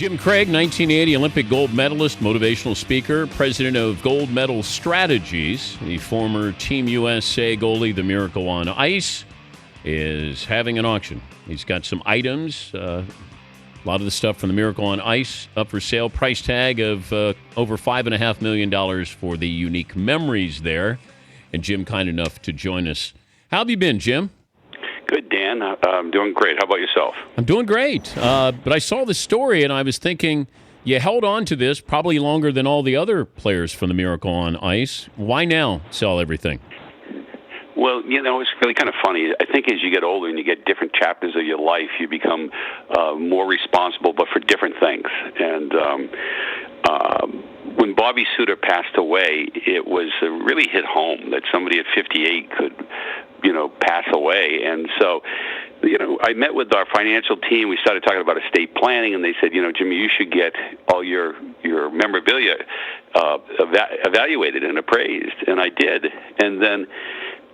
Jim Craig, 1980 Olympic gold medalist, motivational speaker, president of Gold Medal Strategies. The former Team USA goalie, the Miracle on Ice, is having an auction. He's got some items, a lot of the stuff from the Miracle on Ice up for sale. Price tag of over $5.5 million for the unique memories there. And Jim, kind enough to join us. How have you been, Jim? Good, Dan. I'm doing great. How about yourself? I'm doing great. But I saw the story, and I was thinking, you held on to this probably longer than all the other players from the Miracle on Ice. Why now sell everything? Well, it's really kind of funny. I think as you get older and you get different chapters of your life, you become more responsible, but for different things. And when Bobby Suter passed away, it was really hit home that somebody at 58 could pass away. And so, I met with our financial team. We started talking about estate planning, and they said, Jimmy, you should get all your memorabilia evaluated and appraised. And I did. And then,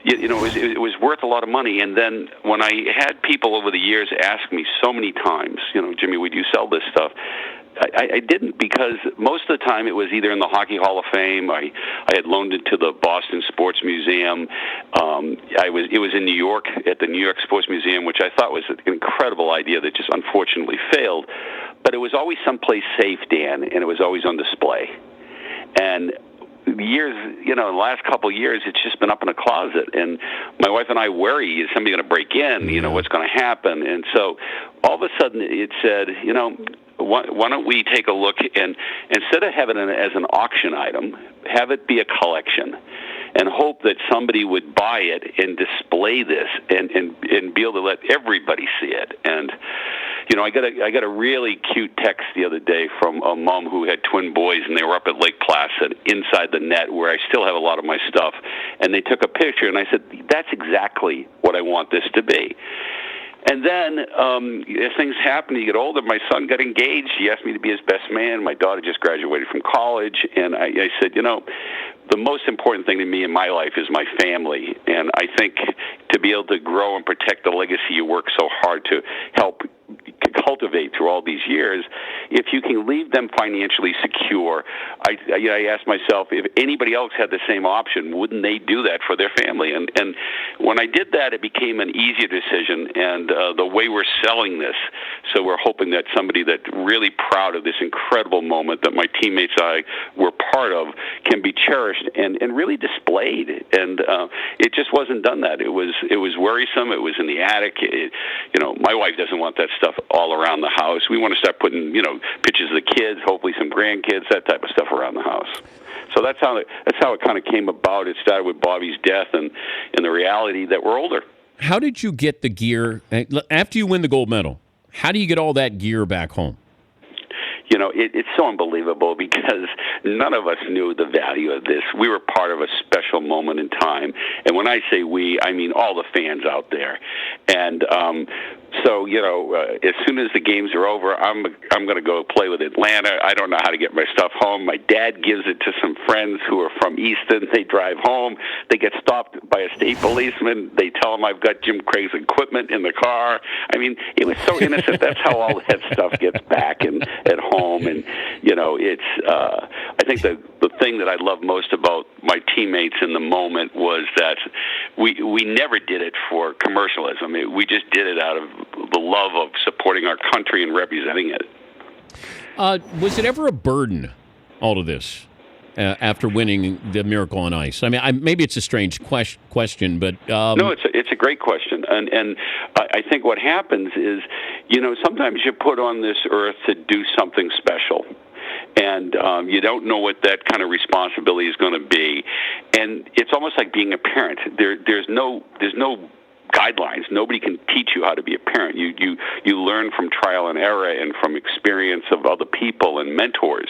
it was worth a lot of money. And then when I had people over the years ask me so many times, Jimmy, would you sell this stuff? I didn't, because most of the time it was either in the Hockey Hall of Fame. I had loaned it to the Boston Sports Museum. It was in New York at the New York Sports Museum, which I thought was an incredible idea that just unfortunately failed. But it was always someplace safe, Dan, and it was always on display. And years, the last couple of years, it's just been up in a closet. And my wife and I worry, is somebody going to break in? What's going to happen? And so all of a sudden it said, why don't we take a look, and instead of having it as an auction item, have it be a collection, and hope that somebody would buy it and display this and be able to let everybody see it. And I got a really cute text the other day from a mom who had twin boys, and they were up at Lake Placid inside the net where I still have a lot of my stuff, and they took a picture, and I said, that's exactly what I want this to be. And then as things happen, you get older. My son got engaged. He asked me to be his best man. My daughter just graduated from college. And I said, the most important thing to me in my life is my family. And I think to be able to grow and protect the legacy you work so hard to help cultivate through all these years, if you can leave them financially secure, I asked myself, if anybody else had the same option, wouldn't they do that for their family? And when I did that, it became an easier decision. And the way we're selling this, so we're hoping that somebody that's really proud of this incredible moment that my teammates and I were part of can be cherished and really displayed. And it just wasn't done that. It was worrisome. It was in the attic. My wife doesn't want that stuff all around the house. We want to start putting, pictures of the kids, hopefully some grandkids, that type of stuff around the house. So that's how it kind of came about. It started with Bobby's death and the reality that we're older. How did you get the gear after you win the gold medal? How do you get all that gear back home? It's so unbelievable because none of us knew the value of this. We were part of a special moment in time. And when I say we, I mean all the fans out there. And so, as soon as the games are over, I'm going to go play with Atlanta. I don't know how to get my stuff home. My dad gives it to some friends who are from Easton. They drive home. They get stopped by a state policeman. They tell them I've got Jim Craig's equipment in the car. I mean, it was so innocent. That's how all that stuff gets back at home. And, I think the thing that I love most about my teammates in the moment was that we never did it for commercialism. We just did it out of the love of supporting our country and representing it. Was it ever a burden, all of this, after winning the Miracle on Ice? I mean, maybe it's a strange question, but... No, it's a great question. And I think what happens is, sometimes you're put on this earth to do something special. And you don't know what that kind of responsibility is going to be. And it's almost like being a parent. There's no guidelines. Nobody can teach you how to be a parent. You learn from trial and error and from experience of other people and mentors.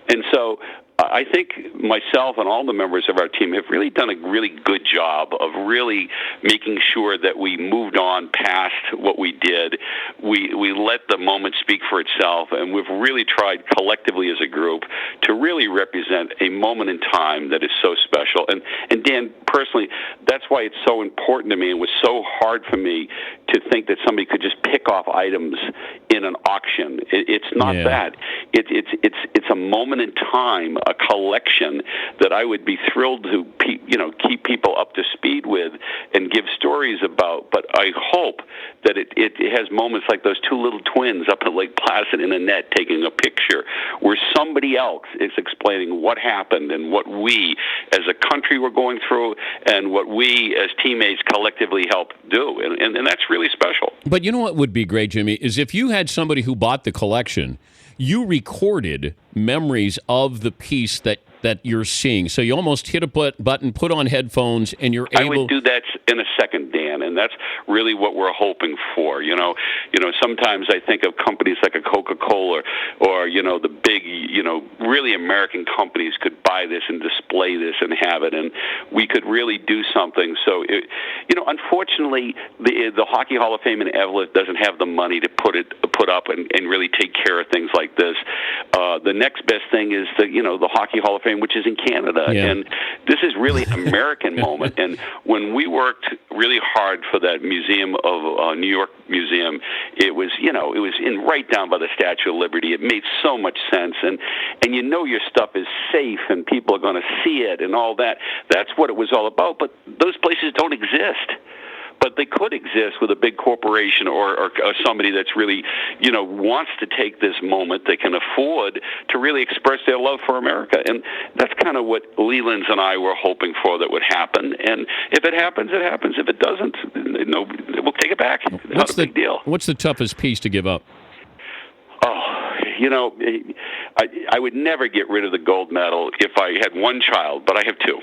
And so I think myself and all the members of our team have really done a really good job of really making sure that we moved on past what we did. We let the moment speak for itself, and we've really tried collectively as a group to really represent a moment in time that is so special. And Dan, personally, that's why it's so important to me and was so hard for me to think that somebody could just pick off items in an auction. It's not that. It's a moment in time, a collection that I would be thrilled to keep people up to speed with and give stories about. But I hope that it has moments like those two little twins up at Lake Placid in a net taking a picture where somebody else is explaining what happened and what we as a country were going through and what we as teammates collectively helped do. And that's really special. But you know what would be great, Jimmy, is if you had somebody who bought the collection, you recorded memories of the piece that you're seeing. So you almost hit a button, put on headphones, and you're able... I would do that in a second, Dan, and that's really what we're hoping for. Sometimes I think of companies like a Coca-Cola or the big, really American companies could buy this and display this and have it, and we could really do something. So, unfortunately, the Hockey Hall of Fame in Evelyn doesn't have the money to put up and really take care of things like this. The next best thing is the Hockey Hall of Fame, which is in Canada, and this is really an American moment. And when we worked really hard for that Museum of New York Museum, it was in right down by the Statue of Liberty. It made so much sense, and your stuff is safe and people are going to see it and all that. That's what it was all about. But those places don't exist. But they could exist with a big corporation or somebody that's really, wants to take this moment. They can afford to really express their love for America. And that's kind of what Leland's and I were hoping for that would happen. And if it happens, it happens. If it doesn't, we'll take it back. Not a big deal. What's the toughest piece to give up? I would never get rid of the gold medal if I had one child, but I have two.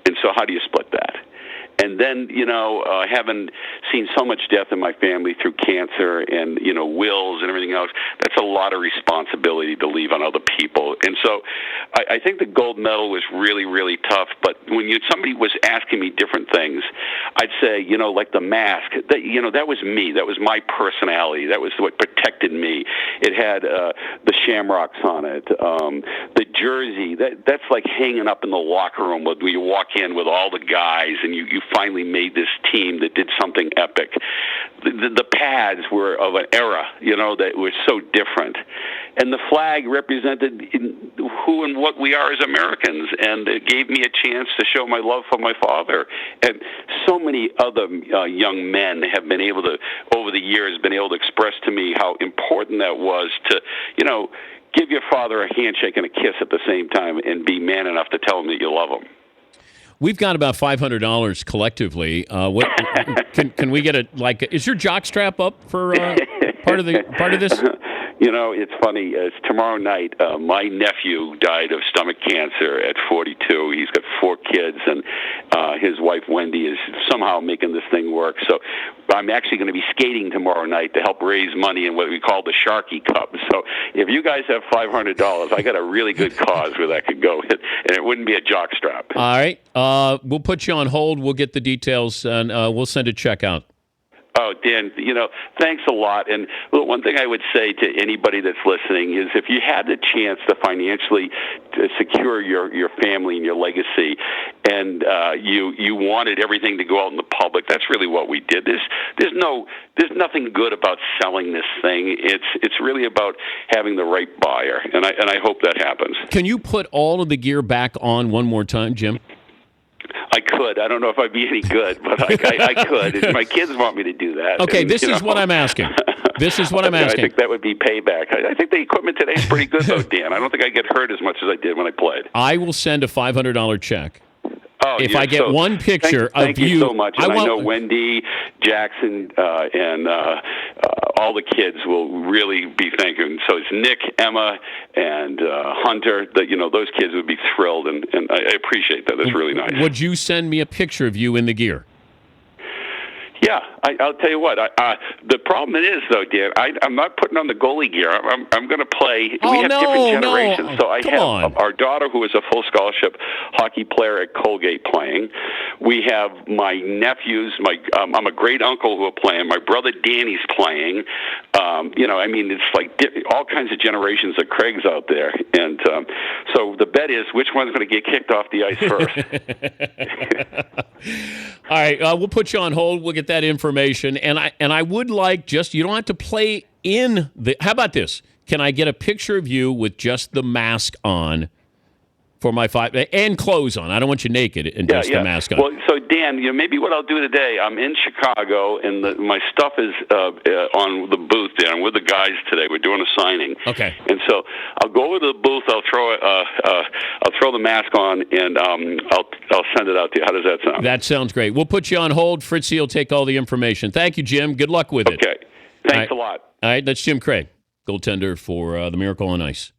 And so how do you split that? And then, having seen so much death in my family through cancer and, wills and everything else, that's a lot of responsibility to leave on other people. And so I think the gold medal was really, really tough. But when somebody was asking me different things, I'd say, like the mask, that was me. That was my personality. That was what protected me. It had the shamrocks on it. The jersey, that's like hanging up in the locker room when you walk in with all the guys and you finally made this team that did something epic. The pads were of an era, that was so different. And the flag represented who and what we are as Americans, and it gave me a chance to show my love for my father. And so many other young men have been able to, over the years, express to me how important that was to, give your father a handshake and a kiss at the same time and be man enough to tell him that you love him. We've got about $500 collectively. What can we get is your jockstrap up for part of this? It's funny. It's tomorrow night. My nephew died of stomach cancer at 42. He's got 4 kids, and his wife, Wendy, is somehow making this thing work. So I'm actually going to be skating tomorrow night to help raise money in what we call the Sharky Cup. So if you guys have $500, I got a really good cause where that could go, and it wouldn't be a jockstrap. All right. We'll put you on hold. We'll get the details, and we'll send a check out. Oh, Dan, thanks a lot. And one thing I would say to anybody that's listening is if you had the chance to financially secure your family and your legacy, and you wanted everything to go out in the public, that's really what we did. There's nothing good about selling this thing. It's really about having the right buyer, and I hope that happens. Can you put all of the gear back on one more time, Jim? I could. I don't know if I'd be any good, but I could. My kids want me to do that. Okay, this is what I'm asking. This is what I'm asking. I think that would be payback. I think the equipment today is pretty good, though, Dan. I don't think I get hurt as much as I did when I played. I will send a $500 check. Oh, if I get one picture of you. Thank you so much. And I know Wendy, Jackson, and all the kids will really be thanking. So it's Nick, Emma, and Hunter. Those kids would be thrilled, and I appreciate that. That's really nice. Would you send me a picture of you in the gear? Yeah, I'll tell you what. The problem is, though, Dan, I'm not putting on the goalie gear. I'm going to play. We have different generations. No. So I have our daughter, who is a full scholarship hockey player at Colgate, playing. We have my nephews. I'm a great uncle who are playing. My brother Danny's playing. It's like all kinds of generations of Craigs out there. And so the bet is which one's going to get kicked off the ice first. All right, we'll put you on hold. We'll get that information information, and I would like just, you don't have to play in the. How about this? Can I get a picture of you with just the mask on for my 5 and clothes on? I don't want you naked and just the mask on. Well, so Dan, maybe what I'll do today. I'm in Chicago, and my stuff is on the booth there. I'm with the guys today. We're doing a signing. Okay. And so I'll go over to the booth. I'll throw the mask on, and I'll send it out to you. How does that sound? That sounds great. We'll put you on hold. Fritzy will take all the information. Thank you, Jim. Good luck with it. Okay. Thanks a lot. All right. That's Jim Craig, goaltender for the Miracle on Ice.